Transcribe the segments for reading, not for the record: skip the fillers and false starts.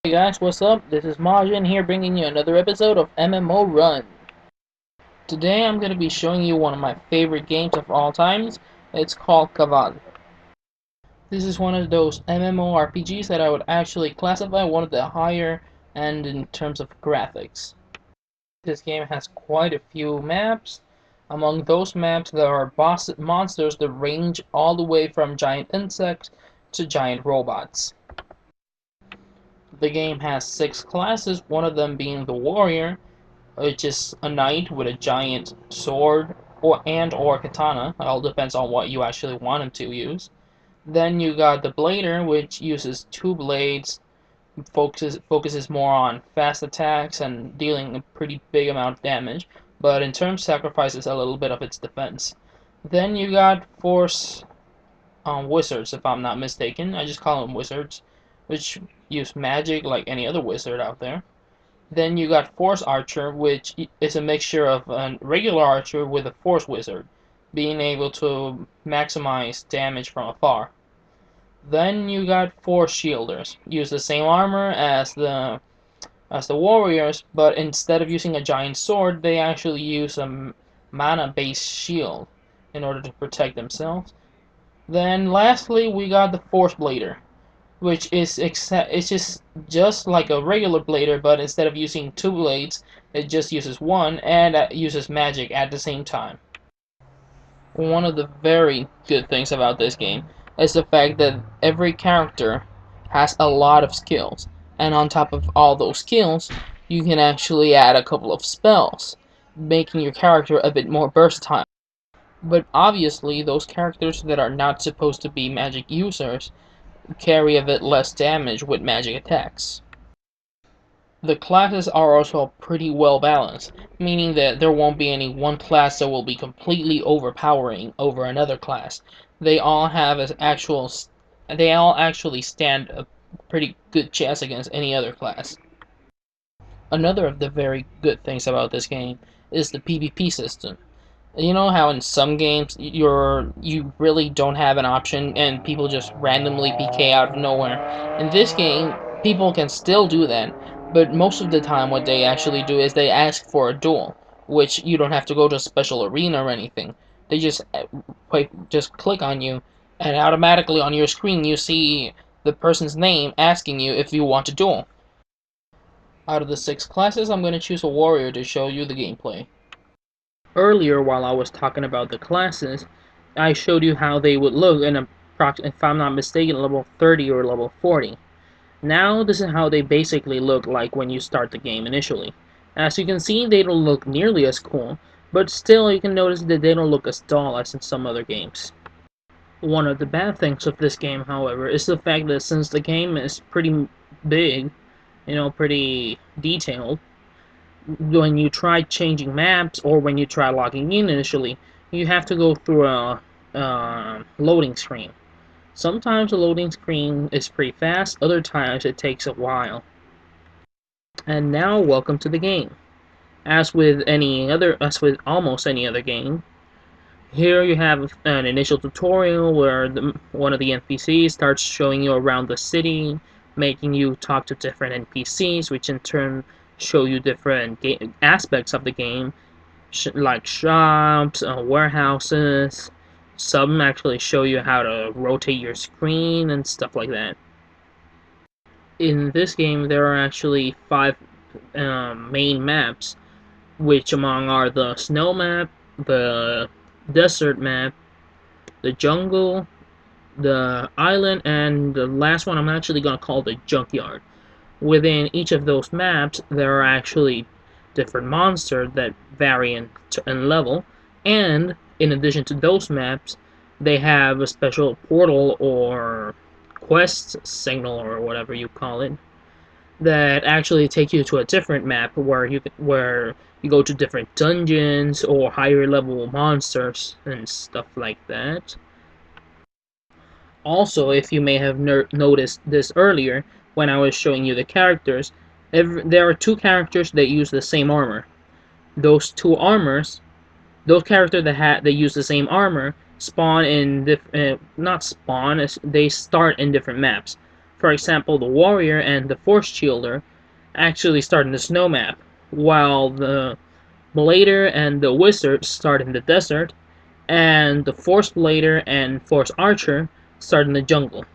Hey guys, what's up? This is Majin here bringing you another episode of MMORun. Today I'm going to be showing you one of my favorite games of all times. It's called Cabal. This is one of those MMORPGs that I would actually classify one of the higher end in terms of graphics. This game has quite a few maps. Among those maps there are boss monsters that range all the way from giant insects to giant robots. The game has 6 classes, one of them being the warrior, which is a knight with a giant sword or katana. It all depends on what you actually want him to use. Then you got the blader, which uses 2 blades, focuses more on fast attacks and dealing a pretty big amount of damage, but in turn sacrifices a little bit of its defense. Then you got force wizards, if I'm not mistaken. I just call them wizards, which use magic like any other wizard out there. Then you got Force Archer, which is a mixture of a regular archer with a Force Wizard, being able to maximize damage from afar. Then you got Force Shielders, use the same armor as the warriors, but instead of using a giant sword, they actually use a mana-based shield in order to protect themselves. Then lastly, we got the Force Blader, which is it's just like a regular blader, but instead of using 2 blades, it just uses 1 and uses magic at the same time. One of the very good things about this game is the fact that every character has a lot of skills, and on top of all those skills, you can actually add a couple of spells, making your character a bit more versatile. But obviously, those characters that are not supposed to be magic users carry a bit less damage with magic attacks. The classes are also pretty well balanced, meaning that there won't be any one class that will be completely overpowering over another class. They all have they all actually stand a pretty good chance against any other class. Another of the very good things about this game is the PvP system. You know how in some games you really don't have an option and people just randomly PK out of nowhere. In this game, people can still do that, but most of the time what they actually do is they ask for a duel, which you don't have to go to a special arena or anything. They just click on you, and automatically on your screen you see the person's name asking you if you want to duel. Out of the 6 classes, I'm going to choose a warrior to show you the gameplay. Earlier, while I was talking about the classes, I showed you how they would look in if I'm not mistaken, level 30 or level 40. Now, this is how they basically look like when you start the game initially. As you can see, they don't look nearly as cool, but still you can notice that they don't look as dull as in some other games. One of the bad things of this game, however, is the fact that since the game is pretty big, pretty detailed, when you try changing maps or when you try logging in initially, you have to go through a loading screen. Sometimes the loading screen is pretty fast, other times it takes a while. And now, welcome to the game. As with almost any other game, here you have an initial tutorial where one of the NPCs starts showing you around the city, making you talk to different NPCs, which in turn show you different aspects of the game, like shops, warehouses. Some actually show you how to rotate your screen and stuff like that. In this game, there are actually 5 main maps, which among are the snow map, the desert map, the jungle, the island, and the last one I'm actually going to call the junkyard. Within each of those maps, there are actually different monsters that vary in level, and in addition to those maps, they have a special portal or quest signal or whatever you call it that actually take you to a different map where you go to different dungeons or higher level monsters and stuff like that. Also, if you may have noticed this earlier, when I was showing you the characters, there are 2 characters that use the same armor. Those characters that use the same armor spawn in they start in different maps. For example, the warrior and the force shielder actually start in the snow map, while the blader and the wizard start in the desert, and the force blader and force archer start in the jungle.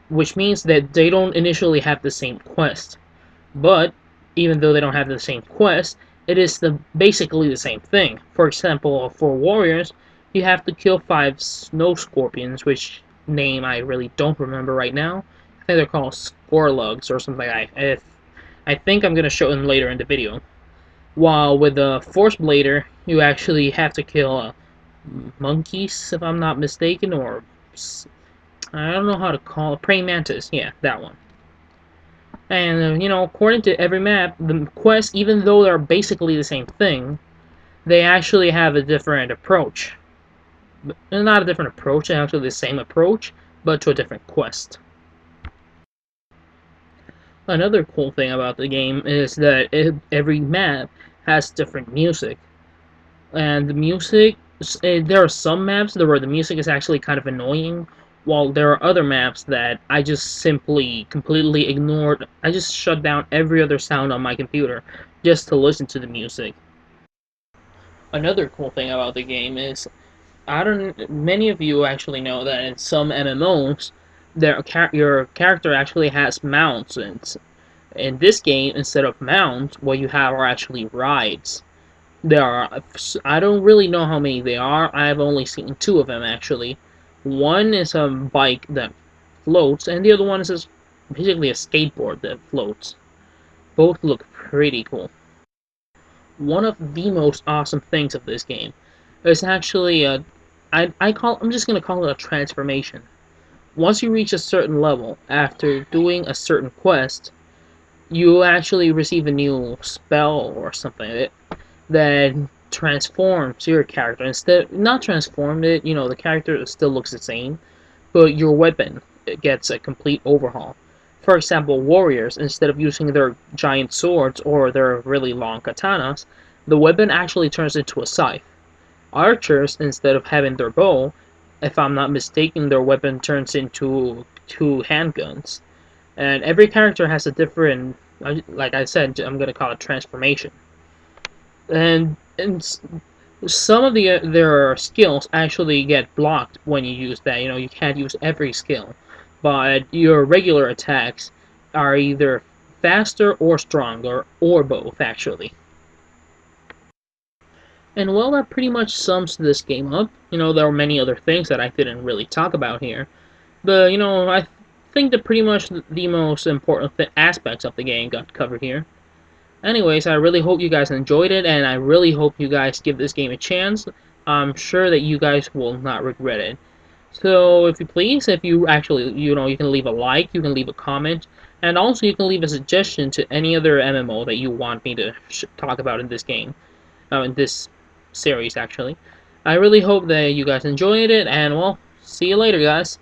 Which means that they don't initially have the same quest. But even though they don't have the same quest, it is basically the same thing. For example, for warriors, you have to kill 5 snow scorpions, which name I really don't remember right now. I think they're called scorlugs or something like that. I think I'm gonna show them later in the video. While with the force blader, you actually have to kill monkeys, if I'm not mistaken, or I don't know how to call it, praying mantis. Yeah, that one. And, according to every map, the quests, even though they're basically the same thing, they actually have a different approach. Not a different approach, they actually the same approach, but to a different quest. Another cool thing about the game is that every map has different music. And the music, there are some maps where the music is actually kind of annoying, while there are other maps that I just simply completely ignored. I just shut down every other sound on my computer just to listen to the music. Another cool thing about the game is, many of you actually know that in some MMOs, your character actually has mounts, and in this game, instead of mounts, what you have are actually rides. There are, I don't really know how many they are. I've only seen 2 of them actually. One is a bike that floats, and the other one is basically a skateboard that floats. Both look pretty cool. One of the most awesome things of this game is actually I'm just gonna call it a transformation. Once you reach a certain level, after doing a certain quest, you actually receive a new spell or something that transforms your character. Instead, not transformed it, the character still looks the same, but your weapon gets a complete overhaul. For example, warriors, instead of using their giant swords or their really long katanas, the weapon actually turns into a scythe. Archers, instead of having their bow, if I'm not mistaken, their weapon turns into 2 handguns. And every character has a different, like I said, I'm going to call it transformation. And some of their skills actually get blocked when you use that. You can't use every skill, but your regular attacks are either faster or stronger, or both, actually. And well, that pretty much sums this game up. There are many other things that I didn't really talk about here, but I think that pretty much the most important aspects of the game got covered here. Anyways, I really hope you guys enjoyed it, and I really hope you guys give this game a chance. I'm sure that you guys will not regret it. So, if you actually, you can leave a like, you can leave a comment, and also you can leave a suggestion to any other MMO that you want me to talk about in this game, in this series, actually. I really hope that you guys enjoyed it, and, well, see you later, guys.